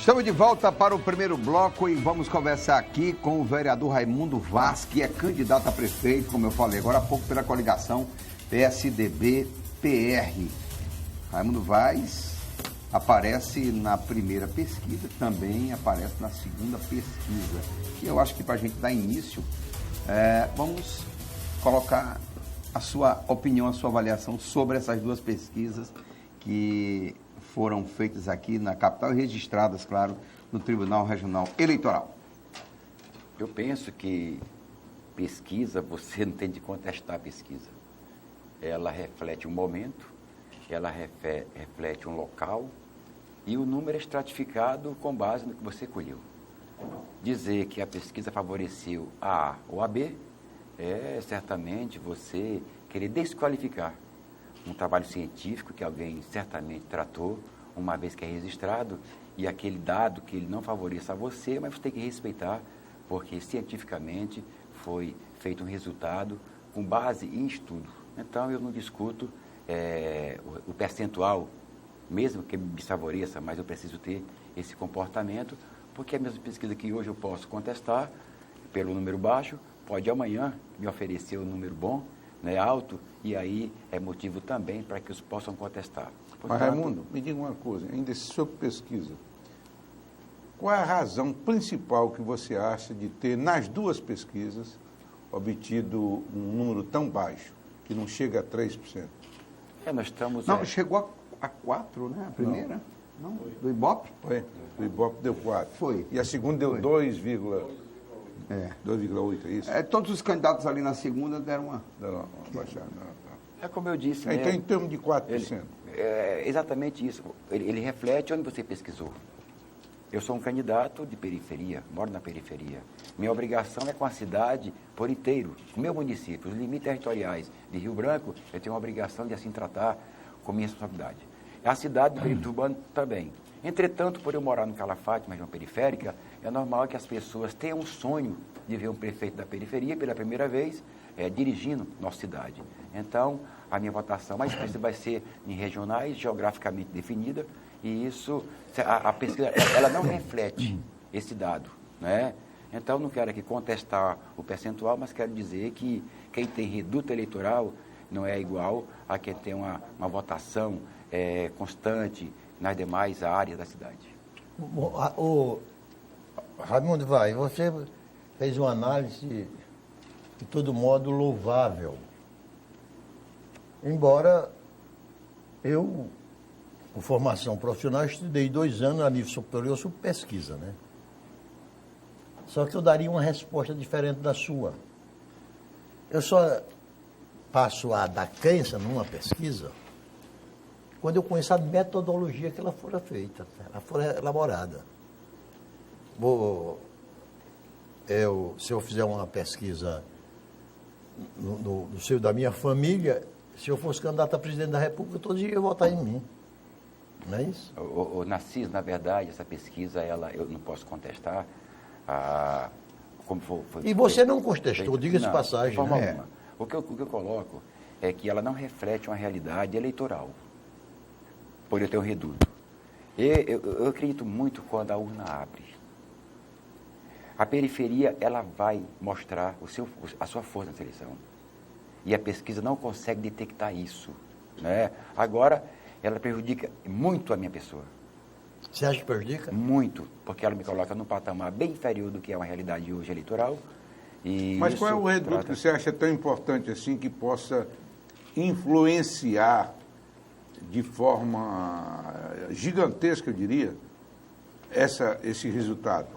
Estamos de volta para o primeiro bloco e vamos conversar aqui com o vereador Raimundo Vaz, que é candidato a prefeito, como eu falei agora há pouco, pela coligação PSDB-PR. Raimundo Vaz aparece na primeira pesquisa, também aparece na segunda pesquisa. E eu acho que para a gente dar início, vamos colocar a sua opinião, a sua avaliação sobre essas duas pesquisas que foram feitas aqui na capital e registradas, claro, no Tribunal Regional Eleitoral. Eu penso que pesquisa, você não tem de contestar a pesquisa. Ela reflete um momento, ela reflete um local e o número é estratificado com base no que você colheu. Dizer que a pesquisa favoreceu a A ou a B é certamente você querer desqualificar um trabalho científico que alguém certamente tratou, uma vez que é registrado, e aquele dado que ele não favoreça a você, mas você tem que respeitar, porque cientificamente foi feito um resultado com base em estudo. Então, eu não discuto o percentual, mesmo que me desfavoreça, mas eu preciso ter esse comportamento, porque a mesma pesquisa que hoje eu posso contestar, pelo número baixo, pode amanhã me oferecer um número bom, né, alto, e aí é motivo também para que os possam contestar. Portanto, mas, Raimundo, me diga uma coisa, ainda sobre pesquisa. Qual é a razão principal que você acha de ter, nas duas pesquisas, obtido um número tão baixo, que não chega a 3%? Nós estamos... Não, chegou a 4, né? A primeira? Não. Do Ibope? Foi. O Ibope deu 4. Foi. E a segunda deu 2,8, é isso? Todos os candidatos ali na segunda deram uma... Deram uma baixada. É como eu disse, então, em termos de 4%. É exatamente isso. Ele reflete onde você pesquisou. Eu sou um candidato de periferia, moro na periferia. Minha obrigação é com a cidade por inteiro, com o meu município, os limites territoriais de Rio Branco, eu tenho a obrigação de assim tratar com minha responsabilidade. A cidade do perímetro urbano também. Entretanto, por eu morar no Calafate, uma região periférica, é normal que as pessoas tenham um sonho de ver um prefeito da periferia pela primeira vez dirigindo nossa cidade. Então, a minha votação mais específica vai ser em regionais, geograficamente definida, e isso, a pesquisa, ela não reflete esse dado, né? Então, não quero aqui contestar o percentual, mas quero dizer que quem tem reduto eleitoral não é igual a quem tem uma votação constante nas demais áreas da cidade. Raimundo, você fez uma análise, de todo modo, louvável. Embora eu, com formação profissional, estudei 2 anos a nível superior sobre pesquisa, né? Só que eu daria uma resposta diferente da sua. Eu só passo a dar crença numa pesquisa quando eu conheço a metodologia que ela fora feita, ela fora elaborada. Se eu fizer uma pesquisa no seio da minha família, se eu fosse candidato a presidente da República, todos iam votar em mim. Não é isso? Narciso, na verdade, essa pesquisa, eu não posso contestar. Como foi e você não contestou, diga-se passagem. De forma alguma. O que eu coloco é que ela não reflete uma realidade eleitoral, por eu ter um reduto. Eu acredito muito quando a urna abre. A periferia, ela vai mostrar a sua força na eleição. E a pesquisa não consegue detectar isso, né? Agora, ela prejudica muito a minha pessoa. Você acha que prejudica? Muito, porque ela me coloca num patamar bem inferior do que é uma realidade hoje eleitoral. Mas qual é o reduto que você acha tão importante assim que possa influenciar de forma gigantesca, eu diria, esse resultado?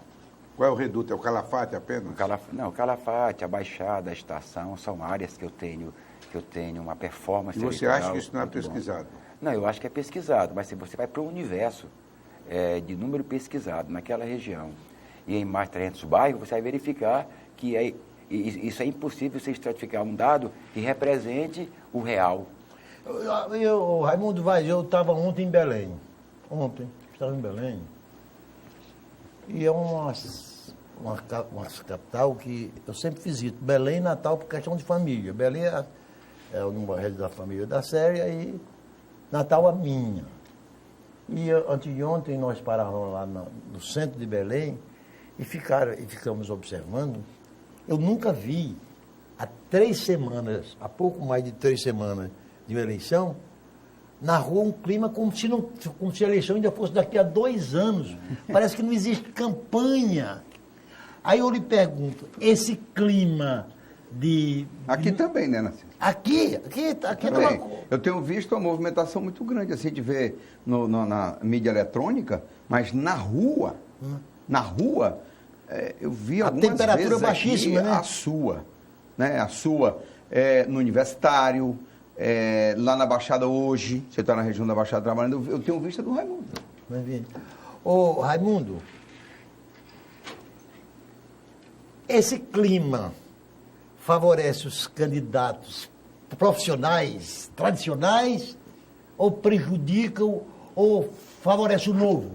Qual é o reduto? É o Calafate apenas? O Calafate, a Baixada, a Estação, são áreas que eu tenho uma performance. E você acha que isso não é pesquisado? Não, eu acho que é pesquisado, mas se você vai para o universo de número pesquisado naquela região e em mais 300 bairros, você vai verificar que isso é impossível você estratificar um dado que represente o real. Raimundo Vaz, eu estava ontem em Belém. Estava em Belém. E é uma capital que eu sempre visito. Belém e Natal por questão de família. Belém é uma rede da família da Séria e Natal a minha. E antes de ontem nós parávamos lá no centro de Belém e ficamos observando. Eu nunca vi, há pouco mais de 3 semanas de uma eleição, na rua um clima como se a eleição ainda fosse daqui a 2 anos. Parece que não existe campanha. Aí eu lhe pergunto, esse clima Aqui também, né, Narciso? Aqui Também. Eu tenho visto uma movimentação muito grande, assim, de ver na mídia eletrônica, mas na rua, eu vi algumas vezes... A temperatura é baixíssima, né? A sua, no Universitário, lá na Baixada hoje, você está na região da Baixada trabalhando, eu tenho visto do Raimundo. Ô, Raimundo, esse clima favorece os candidatos profissionais, tradicionais, ou prejudica ou favorece o novo?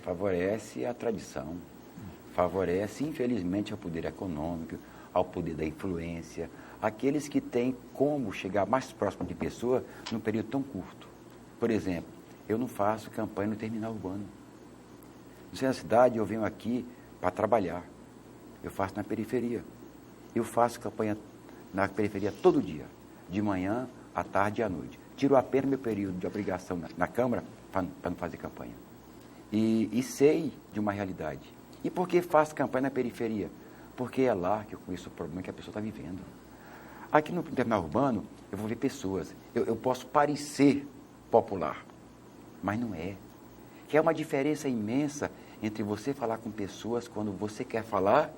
Favorece a tradição, favorece, infelizmente, ao poder econômico, ao poder da influência, aqueles que têm como chegar mais próximo de pessoa num período tão curto. Por exemplo, eu não faço campanha no terminal urbano. No centro da cidade, eu venho aqui para trabalhar. Eu faço na periferia. Eu faço campanha na periferia todo dia, de manhã, à tarde e à noite. Tiro apenas meu período de obrigação na Câmara para não fazer campanha. E sei de uma realidade. E por que faço campanha na periferia? Porque é lá que eu conheço o problema que a pessoa está vivendo. Aqui no terminal urbano, eu vou ver pessoas. Eu posso parecer popular, mas não é. Que é uma diferença imensa entre você falar com pessoas quando você quer falar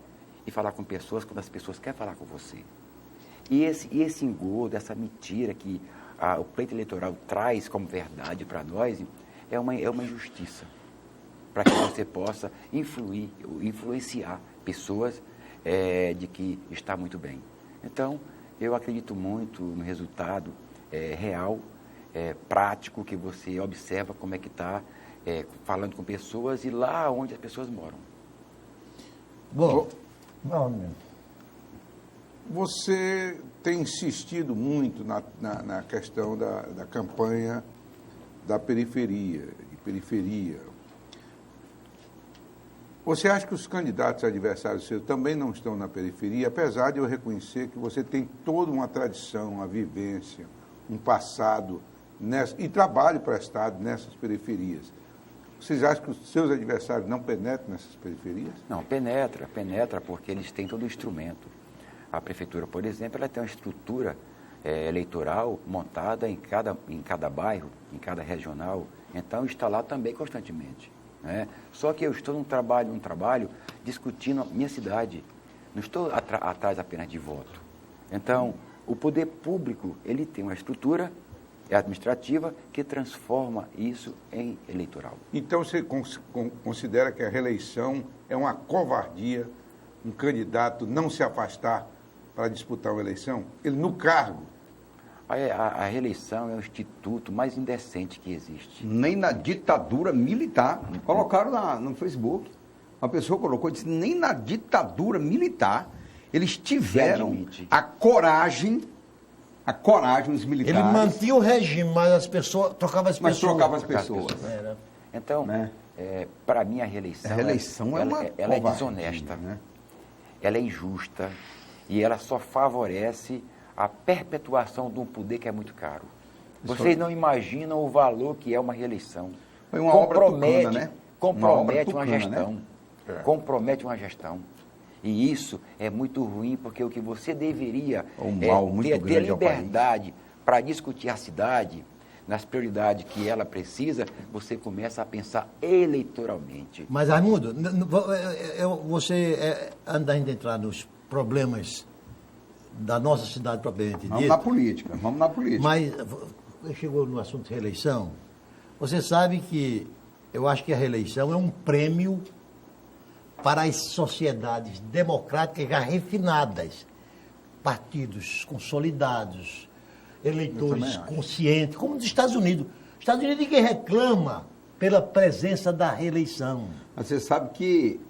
e falar com pessoas quando as pessoas querem falar com você. E esse engodo, essa mentira que o pleito eleitoral traz como verdade para nós, é uma injustiça. Para que você possa influenciar pessoas de que está muito bem. Então, eu acredito muito no resultado real, prático, que você observa como é que está falando com pessoas e lá onde as pessoas moram. Bom, você tem insistido muito na questão da campanha da periferia, de periferia. Você acha que os candidatos adversários seus também não estão na periferia, apesar de eu reconhecer que você tem toda uma tradição, uma vivência, um passado e trabalho prestado nessas periferias? Vocês acham que os seus adversários não penetram nessas periferias? Não, penetra, porque eles têm todo o instrumento. A prefeitura, por exemplo, ela tem uma estrutura eleitoral montada em cada bairro, em cada regional, então está lá também constantemente. Né? Só que eu estou num trabalho discutindo a minha cidade, não estou atrás apenas de voto. Então, o poder público, ele tem uma estrutura administrativa que transforma isso em eleitoral. Então você considera que a reeleição é uma covardia, um candidato não se afastar para disputar uma eleição? Ele no cargo? A reeleição é o instituto mais indecente que existe. Nem na ditadura militar, colocaram no Facebook, uma pessoa colocou, disse, nem na ditadura militar eles tiveram a coragem, os militares. Ele mantinha o regime, mas as pessoas trocavam as pessoas. Então, né? Para mim, a reeleição ela é desonesta, né? Ela é injusta e ela só favorece a perpetuação de um poder que é muito caro. Vocês não imaginam o valor que é uma reeleição. Foi uma obra tucana, né? Compromete uma gestão. Né? Compromete uma gestão. E isso é muito ruim, porque o que você deveria ter liberdade para discutir a cidade, nas prioridades que ela precisa, você começa a pensar eleitoralmente. Mas, Raimundo, você anda a entrar nos problemas da nossa cidade propriamente dita. Vamos na política. Mas chegou no assunto de reeleição. Você sabe que eu acho que a reeleição é um prêmio para as sociedades democráticas já refinadas, partidos consolidados, eleitores conscientes, como nos Estados Unidos. Os Estados Unidos ninguém reclama pela presença da reeleição. Mas você sabe que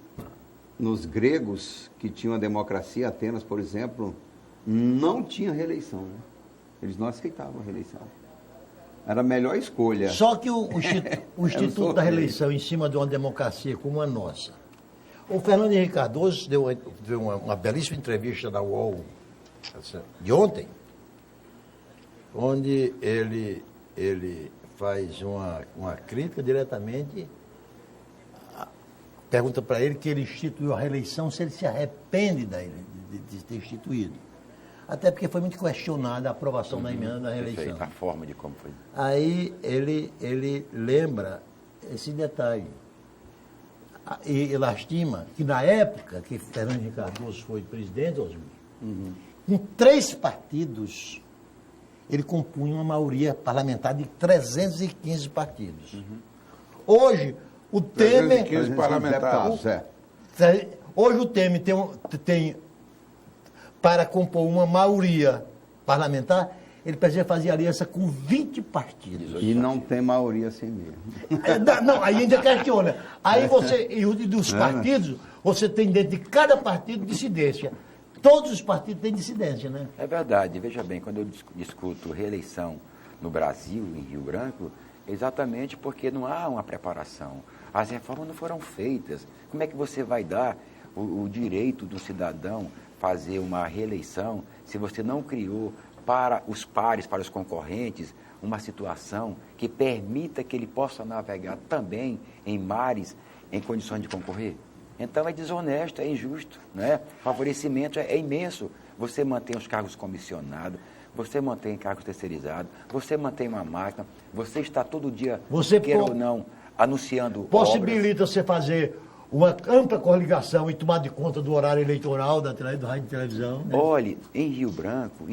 nos gregos que tinham a democracia, Atenas, por exemplo, não tinha reeleição. Né? Eles não aceitavam a reeleição. Era a melhor escolha. Só que o Instituto da Reeleição, em cima de uma democracia como a nossa. O Fernando Henrique Cardoso deu uma belíssima entrevista na UOL de ontem, onde ele faz uma crítica diretamente, pergunta para ele que ele instituiu a reeleição, se ele se arrepende de ter instituído. Até porque foi muito questionada a aprovação da emenda da reeleição. A forma de como foi. Aí ele lembra esse detalhe. E lastima que na época que Fernando Henrique Cardoso foi presidente, Osmir, com 3 partidos, ele compunha uma maioria parlamentar de 315 partidos. Hoje, o Temer... 315 parlamentares, Hoje o Temer tem para compor uma maioria parlamentar, ele precisa fazer aliança com 20 partidos. E não tem maioria assim mesmo. Não, aí ainda questiona. Aí você, e dos partidos, você tem dentro de cada partido dissidência. Todos os partidos têm dissidência, né? É verdade. Veja bem, quando eu discuto reeleição no Brasil, em Rio Branco, exatamente porque não há uma preparação. As reformas não foram feitas. Como é que você vai dar o direito do cidadão fazer uma reeleição se você não criou para os pares, para os concorrentes, uma situação que permita que ele possa navegar também em mares em condições de concorrer? Então é desonesto, é injusto, né? O favorecimento é imenso. Você mantém os cargos comissionados, você mantém cargos terceirizados, você mantém uma máquina, você está todo dia, queira ou não, anunciando possibilita obras. Você fazer uma ampla coligação e tomar de conta do horário eleitoral do rádio e televisão. Né? Olhe, em Rio Branco,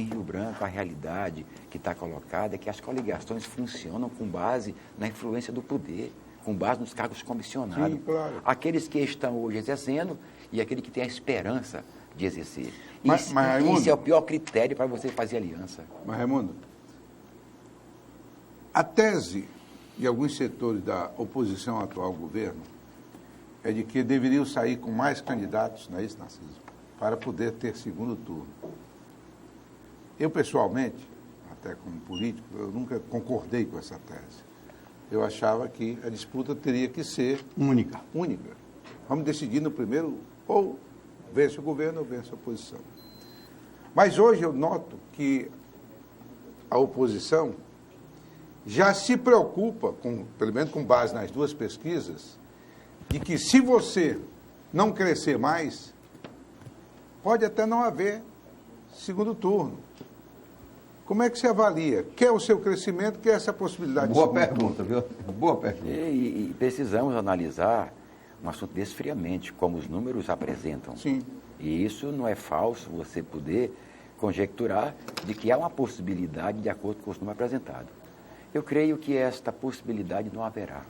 a realidade que está colocada é que as coligações funcionam com base na influência do poder, com base nos cargos comissionados. Sim, claro. Aqueles que estão hoje exercendo e aquele que tem a esperança de exercer. Mas, Raimundo, isso é o pior critério para você fazer aliança. Mas, Raimundo, a tese de alguns setores da oposição ao atual governo é de que deveriam sair com mais candidatos, não é isso, Narciso? Para poder ter segundo turno. Eu, pessoalmente, até como político, eu nunca concordei com essa tese. Eu achava que a disputa teria que ser Única. Vamos decidir no primeiro, ou vence o governo ou vence a oposição. Mas hoje eu noto que a oposição já se preocupa, pelo menos com base nas 2 pesquisas, de que se você não crescer mais, pode até não haver segundo turno. Como é que você avalia? Quer o seu crescimento, quer essa possibilidade de segundo pergunta, turno? viu? Boa pergunta. E precisamos analisar um assunto desse friamente, como os números apresentam. Sim. E isso não é falso, você poder conjecturar de que há uma possibilidade de acordo com os números apresentados. Eu creio que esta possibilidade não haverá.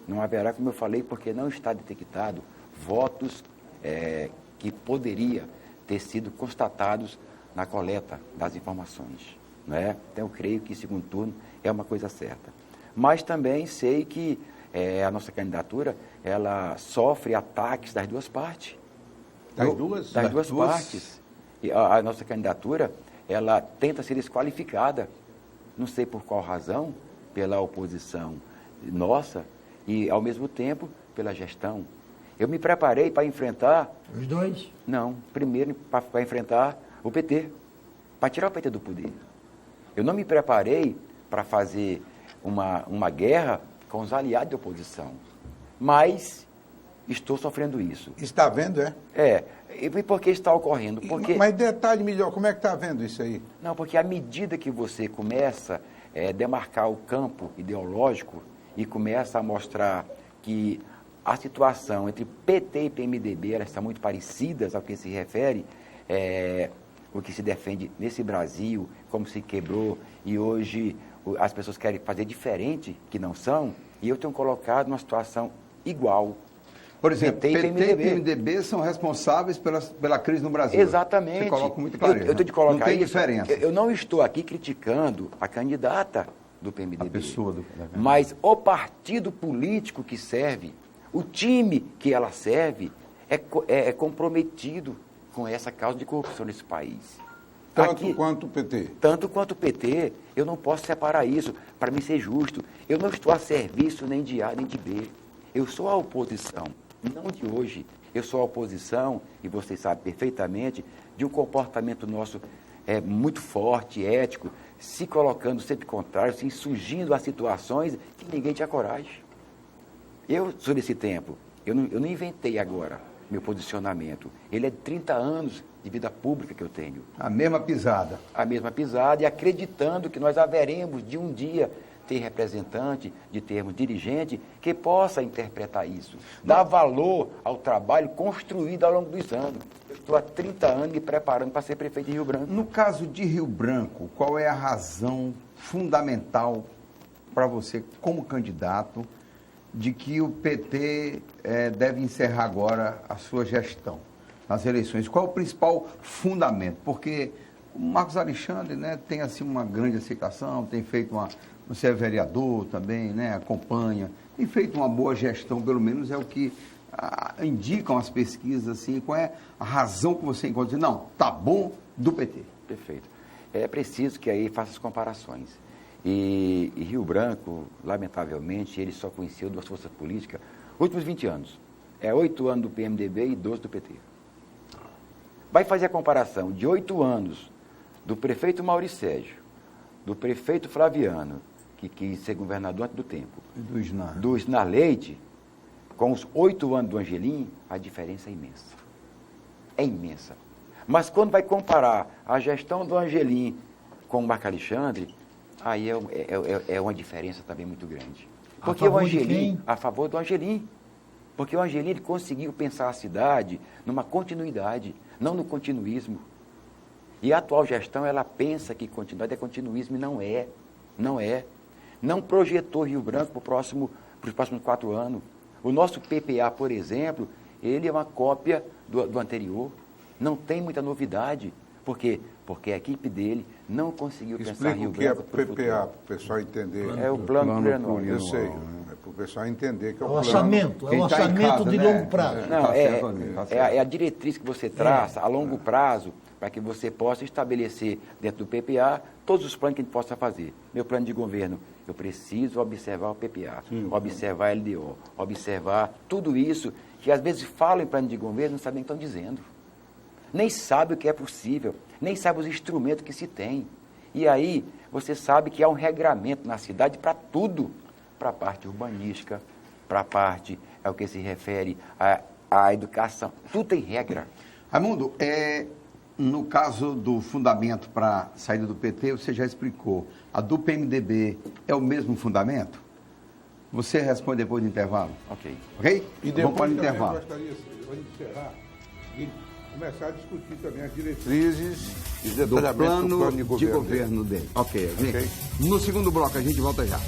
Não haverá, como eu falei, porque não está detectado votos que poderia ter sido constatados na coleta das informações. Né? Então, eu creio que segundo turno é uma coisa certa. Mas também sei que a nossa candidatura, ela sofre ataques das 2 partes. Das duas? Das duas partes. E a nossa candidatura, ela tenta ser desqualificada. Não sei por qual razão, pela oposição nossa, e, ao mesmo tempo, pela gestão. Eu me preparei para enfrentar... Os 2? Não, primeiro para enfrentar o PT, para tirar o PT do poder. Eu não me preparei para fazer uma guerra com os aliados de oposição, mas estou sofrendo isso. Está vendo, é? E por que está ocorrendo? Porque... Mas detalhe melhor, como é que está vendo isso aí? Não, porque à medida que você começa a demarcar o campo ideológico, e começa a mostrar que a situação entre PT e PMDB, elas são muito parecidas ao que se refere, o que se defende nesse Brasil, como se quebrou, e hoje as pessoas querem fazer diferente, que não são, e eu tenho colocado numa situação igual. Por exemplo, PT e PMDB são responsáveis pela crise no Brasil. Esatamente. Você coloca muito claro. Eu tenho de colocar não tem isso. diferença. Eu não estou aqui criticando a candidata do PMDB. A pessoa mas o partido político que serve, o time que ela serve, é comprometido com essa causa de corrupção nesse país. Tanto quanto o PT. Tanto quanto o PT, eu não posso separar isso, para mim ser justo. Eu não estou a serviço nem de A nem de B. Eu sou a oposição, não de hoje. Eu sou a oposição, e vocês sabem perfeitamente, de um comportamento nosso muito forte, ético, se colocando sempre contrário, se insurgindo a situações que ninguém tinha coragem. Eu sou desse tempo, eu não inventei agora meu posicionamento. Ele é de 30 anos de vida pública que eu tenho. A mesma pisada. A mesma pisada, e acreditando que nós haveremos de um dia ter representante, de termos dirigente que possa interpretar isso. Dar valor ao trabalho construído ao longo dos anos. Eu estou há 30 anos me preparando para ser prefeito de Rio Branco. No caso de Rio Branco, qual é a razão fundamental para você, como candidato, de que o PT deve encerrar agora a sua gestão nas eleições? Qual é o principal fundamento? Porque o Marcos Alexandre, né, tem assim uma grande aceitação, tem feito você é vereador também, né, acompanha, tem feito uma boa gestão, pelo menos é o que indicam as pesquisas, assim. Qual é a razão que você encontra? Não, tá bom do PT. Perfeito. É preciso que aí faça as comparações. E Rio Branco, lamentavelmente, ele só conheceu duas forças políticas nos últimos 20 anos. 8 anos do PMDB e 12 do PT. Vai fazer a comparação de 8 anos do prefeito Maurício Sérgio, do prefeito Flaviano, que quis ser governador antes do tempo, do Isnar Leite, com os 8 anos do Angelim, a diferença é imensa. É imensa. Mas quando vai comparar a gestão do Angelim com o Marcos Alexandre, aí é uma diferença também muito grande. Porque o Angelim, a favor do Angelim. Porque o Angelim ele conseguiu pensar a cidade numa continuidade, não no continuismo. E a atual gestão, ela pensa que continuidade é continuismo e não é. Não é. Não projetou Rio Branco para os próximos 4 anos. O nosso PPA, por exemplo, ele é uma cópia do anterior. Não tem muita novidade. Por quê? Porque a equipe dele não conseguiu pensar Rio Branco. Explica o que é PPA, para o pessoal entender. É o plano plurianual. Eu sei, é para o pessoal entender que é o plano. Orçamento, é um orçamento de longo prazo. Não, é a diretriz que você traça a longo prazo, para que você possa estabelecer dentro do PPA todos os planos que a gente possa fazer. Meu plano de governo, eu preciso observar o PPA, observar a LDO, observar tudo isso, que às vezes falam em plano de governo e não sabem o que estão dizendo. Nem sabe o que é possível, nem sabe os instrumentos que se tem. E aí, você sabe que há um regramento na cidade para tudo, para a parte urbanística, para a parte, ao que se refere à educação, tudo tem regra. Raimundo, no caso do fundamento para a saída do PT, você já explicou. A do PMDB é o mesmo fundamento? Você responde depois do intervalo. Ok. Ok? E depois vamos para o também intervalo. eu gostaria de encerrar e começar a discutir também as diretrizes e Do detalhamento plano do plano de governo dele. Ok, gente. Ok. No segundo bloco a gente volta já.